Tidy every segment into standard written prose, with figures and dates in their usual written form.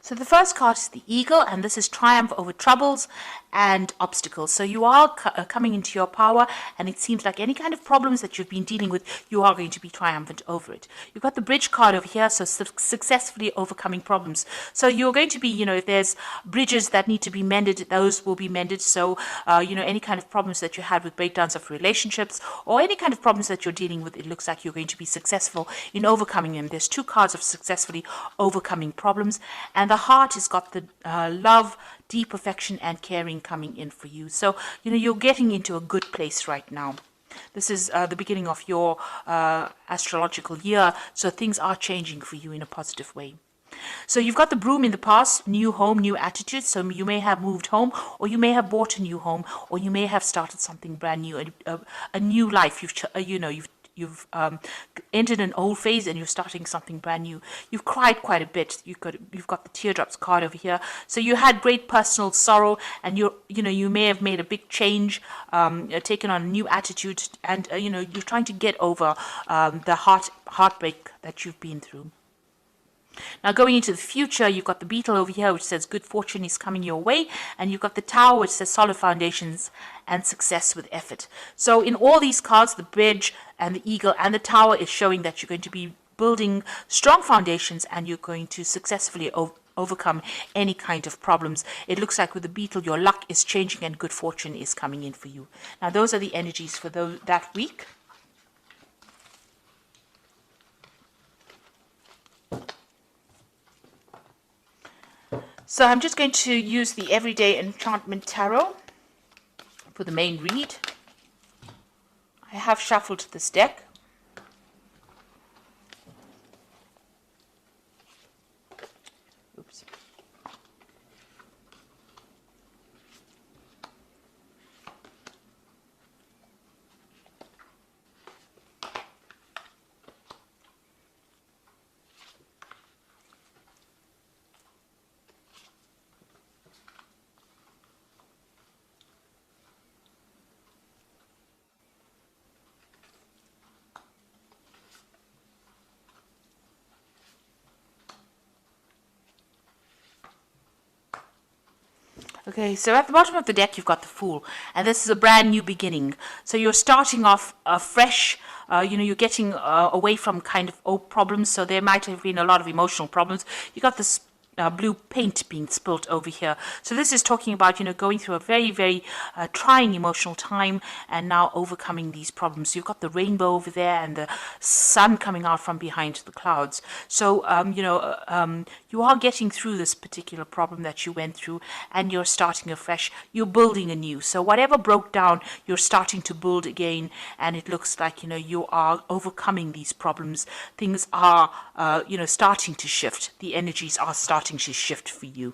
So the first card is the eagle, and this is triumph over troubles and obstacles. So you are coming into your power, and it seems like any kind of problems that you've been dealing with, you are going to be triumphant over it. You've got the bridge card over here, so successfully overcoming problems. So you're going to be, if there's bridges that need to be mended, those will be mended. So, any kind of problems that you had with breakdowns of relationships or any kind of problems that you're dealing with, it looks like you're going to be successful in overcoming them. There's two cards of successfully overcoming problems, and the heart has got the love, deep affection and caring coming in for you. So, you're getting into a good place right now. This is the beginning of your astrological year, so things are changing for you in a positive way. So you've got the broom in the past, new home, new attitude. So you may have moved home, or you may have bought a new home, or you may have started something brand new, a new life. You've entered an old phase and you're starting something brand new. You've cried quite a bit. You've got the teardrops card over here. So you had great personal sorrow, and you may have made a big change, taken on a new attitude, and you're trying to get over the heartbreak that you've been through. Now going into the future, you've got the beetle over here, which says good fortune is coming your way, and you've got the tower, which says solid foundations and success with effort. So in all these cards, the bridge and the eagle and the tower is showing that you're going to be building strong foundations, and you're going to successfully overcome any kind of problems. It looks like with the beetle, your luck is changing and good fortune is coming in for you. Now those are the energies for that week. So I'm just going to use the Everyday Enchantment Tarot for the main read. I have shuffled this deck. Oops. Okay, so at the bottom of the deck, you've got the Fool, and this is a brand new beginning. So you're starting off fresh. You're getting away from kind of old problems. So there might have been a lot of emotional problems. You got this blue paint being spilt over here. So this is talking about, going through a very, very trying emotional time and now overcoming these problems. You've got the rainbow over there and the sun coming out from behind the clouds. So, you are getting through this particular problem that you went through, and you're starting afresh. You're building anew. So whatever broke down, you're starting to build again, and it looks like, you are overcoming these problems. Things are, starting to shift. The energies are starting to shift for you.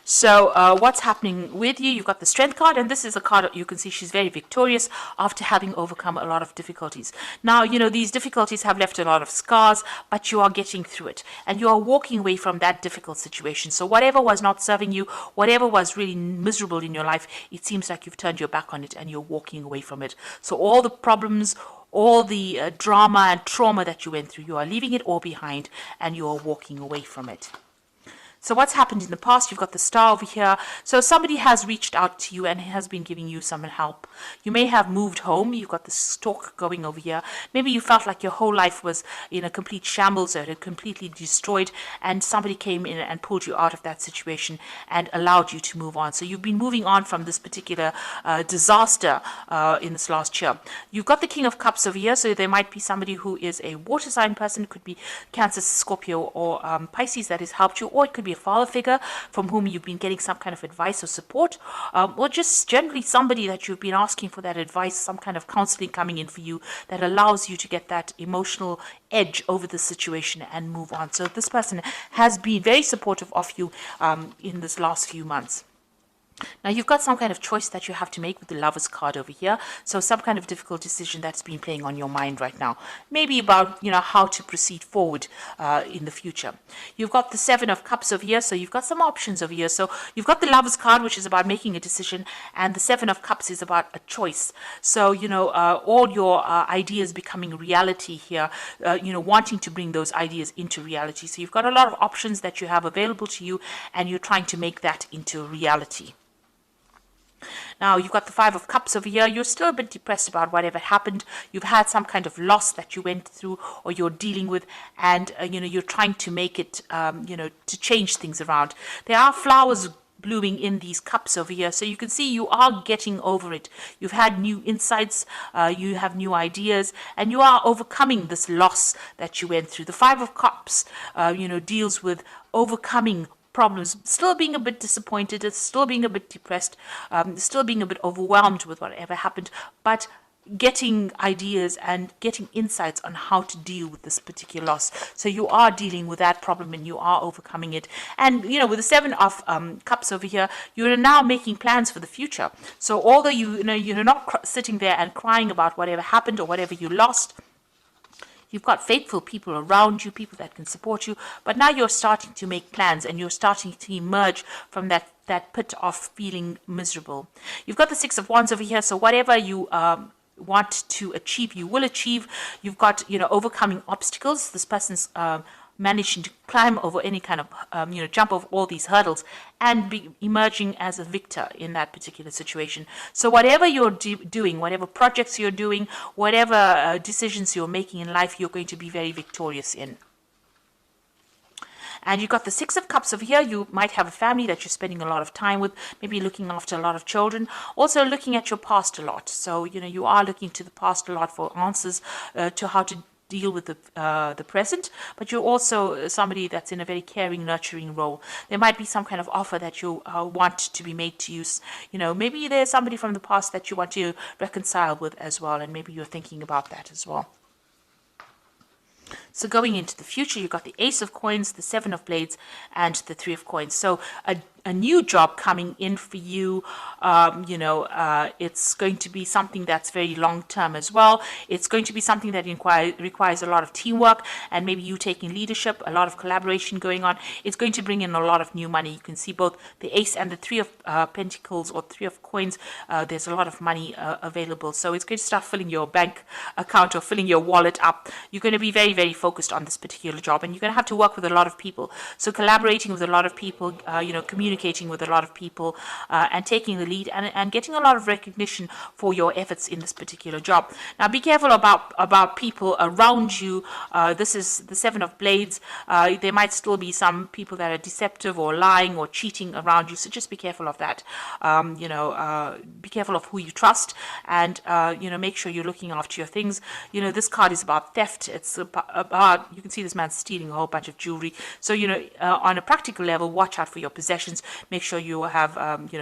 So what's happening with you? You've got the Strength card, and this is a card that you can see she's very victorious after having overcome a lot of difficulties. Now, these difficulties have left a lot of scars, but you are getting through it, and you are walking away from that difficult situation. So whatever was not serving you, whatever was really miserable in your life, it seems like you've turned your back on it and you're walking away from it. So all the problems, all the drama and trauma that you went through, you are leaving it all behind and you are walking away from it. So what's happened in the past? You've got the Star over here. So somebody has reached out to you and has been giving you some help. You may have moved home. You've got the Stork going over here. Maybe you felt like your whole life was in a complete shambles, or it had completely destroyed, and somebody came in and pulled you out of that situation and allowed you to move on. So you've been moving on from this particular disaster in this last year. You've got the King of Cups over here. So there might be somebody who is a water sign person. It could be Cancer, Scorpio, or Pisces that has helped you, or it could be a father figure from whom you've been getting some kind of advice or support, or just generally somebody that you've been asking for that advice, some kind of counseling coming in for you that allows you to get that emotional edge over the situation and move on. So this person has been very supportive of you in this last few months. Now you've got some kind of choice that you have to make with the Lovers card over here. So some kind of difficult decision that's been playing on your mind right now. Maybe about, how to proceed forward in the future. You've got the Seven of Cups over here. So you've got some options over here. So you've got the Lovers card, which is about making a decision. And the Seven of Cups is about a choice. So, all your ideas becoming reality here, wanting to bring those ideas into reality. So you've got a lot of options that you have available to you, and you're trying to make that into reality. Now, you've got the Five of Cups over here. You're still a bit depressed about whatever happened. You've had some kind of loss that you went through or you're dealing with, and, you're trying to make it, to change things around. There are flowers blooming in these cups over here, so you can see you are getting over it. You've had new insights, you have new ideas, and you are overcoming this loss that you went through. The Five of Cups, deals with overcoming problems, still being a bit disappointed, still being a bit depressed, still being a bit overwhelmed with whatever happened, but getting ideas and getting insights on how to deal with this particular loss. So you are dealing with that problem and you are overcoming it. And, with the Seven of Cups over here, you're now making plans for the future. So although you're not sitting there and crying about whatever happened or whatever you lost, you've got faithful people around you, people that can support you, but now you're starting to make plans and you're starting to emerge from that pit of feeling miserable. You've got the Six of Wands over here, so whatever you want to achieve, you will achieve. You've got, overcoming obstacles. This person's managing to climb over any kind of, jump over all these hurdles and be emerging as a victor in that particular situation. So whatever you're doing, whatever projects you're doing, whatever decisions you're making in life, you're going to be very victorious in. And you've got the Six of Cups over here. You might have a family that you're spending a lot of time with, maybe looking after a lot of children, also looking at your past a lot. So, you are looking to the past a lot for answers to how to deal with the present, but you're also somebody that's in a very caring, nurturing role. There might be some kind of offer that you want to be made to you. Maybe there's somebody from the past that you want to reconcile with as well, and maybe you're thinking about that as well. So going into the future, you've got the Ace of Coins, the Seven of Blades, and the Three of Coins. So a new job coming in for you. It's going to be something that's very long term as well. It's going to be something that requires a lot of teamwork and maybe you taking leadership, a lot of collaboration going on. It's going to bring in a lot of new money. You can see both the Ace and the Three of Pentacles or Three of Coins. There's a lot of money available. So it's going to start filling your bank account or filling your wallet up. You're going to be very, very focused on this particular job, and you're going to have to work with a lot of people. So collaborating with a lot of people, communicating with a lot of people, and taking the lead and getting a lot of recognition for your efforts in this particular job. Now be careful about people around you. This is the Seven of Blades. There might still be some people that are deceptive or lying or cheating around you, so just be careful of that. Be careful of who you trust, and make sure you're looking after your things. This card is about theft. It's about, you can see this man stealing a whole bunch of jewelry. So on a practical level, watch out for your possessions. Make sure you have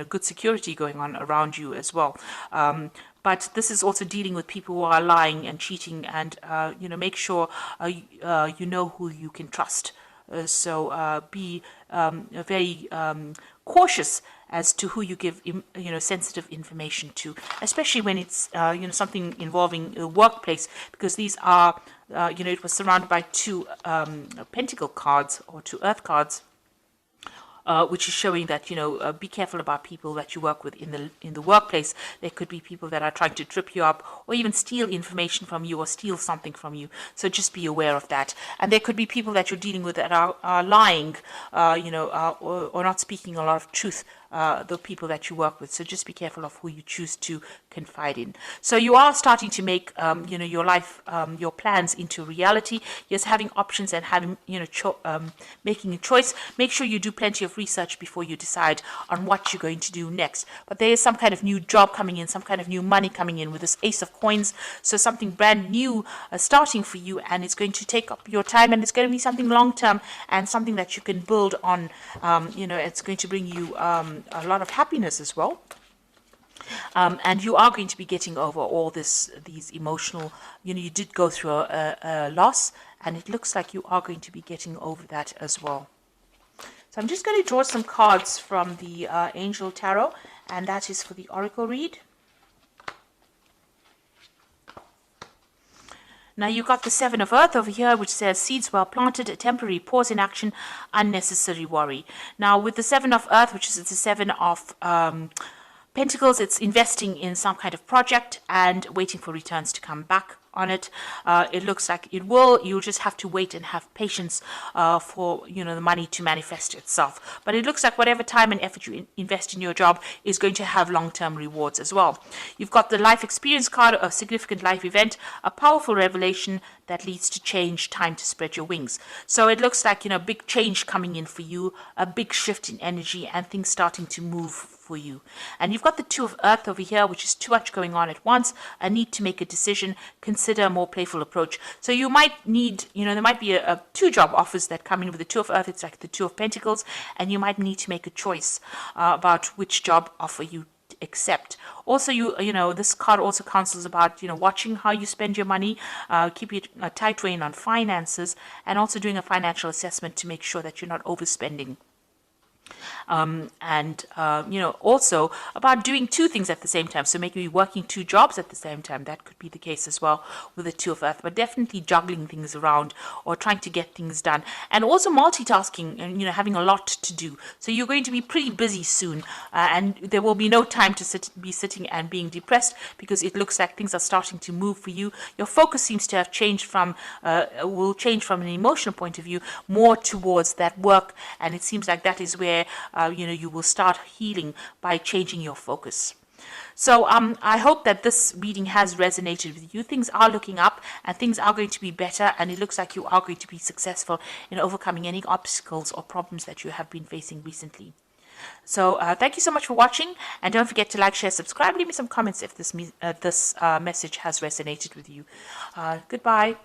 good security going on around you as well. But this is also dealing with people who are lying and cheating, and make sure you know who you can trust. So be very cautious as to who you give sensitive information to, especially when it's something involving a workplace, because these are it was surrounded by two pentacle cards or two earth cards. Which is showing that be careful about people that you work with in the workplace. There could be people that are trying to trip you up or even steal information from you or steal something from you. So just be aware of that. And there could be people that you're dealing with that are lying, or not speaking a lot of truth. The people that you work with. So just be careful of who you choose to confide in. So you are starting to make, your life, your plans into reality. Yes, having options and having, making a choice. Make sure you do plenty of research before you decide on what you're going to do next. But there is some kind of new job coming in, some kind of new money coming in with this Ace of Coins. So something brand new starting for you, and it's going to take up your time, and it's going to be something long term and something that you can build on. It's going to bring you a lot of happiness as well. And you are going to be getting over all these emotional, you did go through a loss, and it looks like you are going to be getting over that as well. So I'm just going to draw some cards from the Angel Tarot, And that is for the oracle read. Now you got the Seven of Earth over here, which says seeds well planted, a temporary pause in action, unnecessary worry. Now with the Seven of Earth, which is the Seven of Pentacles, it's investing in some kind of project and waiting for returns to come back on it. It looks like it will. You'll just have to wait and have patience for the money to manifest itself. But it looks like whatever time and effort you invest in your job is going to have long-term rewards as well. You've got the life experience card, a significant life event, a powerful revelation that leads to change, time to spread your wings. So it looks like big change coming in for you, a big shift in energy, and things starting to move for you. And you've got the Two of Earth over here, which is too much going on at once, a need to make a decision, consider a more playful approach. So you might need, there might be a two job offers that come in with the Two of Earth. It's like the Two of Pentacles, and you might need to make a choice about which job offer you accept. Also, this card also counsels about watching how you spend your money, keeping a tight rein on finances, and also doing a financial assessment to make sure that you're not overspending. Also about doing two things at the same time. So maybe working two jobs at the same time. That could be the case as well with the Two of Earth, but definitely juggling things around or trying to get things done. And also multitasking and, having a lot to do. So you're going to be pretty busy soon, and there will be no time to be sitting and being depressed, because it looks like things are starting to move for you. Your focus seems to have changed will change from an emotional point of view more towards that work, and it seems like that is where you will start healing by changing your focus. So I hope that this reading has resonated with you. Things are looking up and things are going to be better, and it looks like you are going to be successful in overcoming any obstacles or problems that you have been facing recently. So thank you so much for watching, and don't forget to like, share, subscribe, leave me some comments if this message has resonated with you. Goodbye.